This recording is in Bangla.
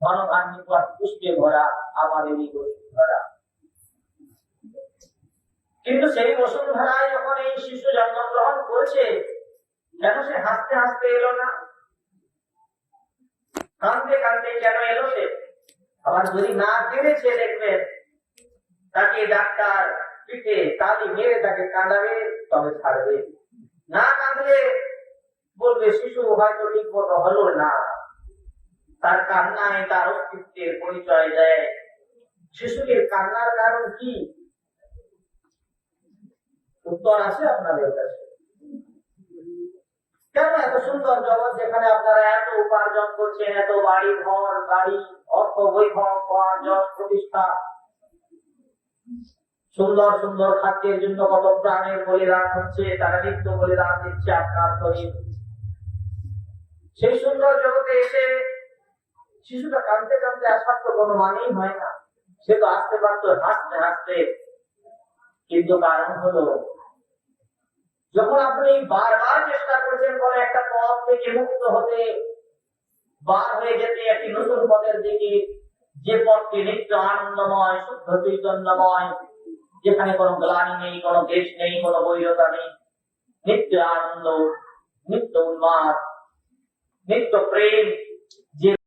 ধনধান্যিক পুষ্পে ভরা আমার এই বসুন্ধরা। কিন্তু সেই বসুন্ধরায় যখন এই শিশু জন্মগ্রহণ করেছে, কেন সে হাসতে হাসতে এলো না? কাঁদতে কাঁদতে কেন এলো সে? আবার যদি না কেঁদেছে, দেখবেন তাকে ডাক্তার পিঠে তালি মেরে তাকে কাঁদাবে, তবে ছাড়বে। না কাঁদলে বলবে শিশু হয়তো ঠিক মতো হলো না। তার কান্নায় তার অস্তিত্বের পরিচয় দেয়। শিশুটির কান্নার কারণ কি? উত্তর আছে আপনাদের কাছে? কেন এত সুন্দর জগৎ, যেখানে আপনারা এত উপার্জন করছেন, এত বাড়ি ঘর গাড়ি অর্থ বৈভব যশ প্রতিষ্ঠা, সুন্দর সুন্দর খাদ্যের জন্য কত প্রাণের বলিদান হচ্ছে, তারা নিত্য বলিদান দিচ্ছে আপনার শরীর। সেই সুন্দর জগতে এসে শিশুটা কাঁদতে কাঁদতে আসার তো কোনো মানেই হয় না। সে তো আসতে পারতো হাসতে হাসতে। কিন্তু কারণ হলো, যখন আপনি বারবার চেষ্টা করছেন কোন একটা পথ থেকে মুক্ত হতে, বার হয়ে যেতে একটি নতুন পথের দিকে, যে পথটি নিত্য আনন্দময়, শুদ্ধ চৈতন্যময়, যেখানে কোনো গ্লানি নেই, কোনো দেশ নেই, কোনো বৈরতা নেই, নিত্য আনন্দ, নিত্য উন্মাদ, নিত্য প্রেম, যে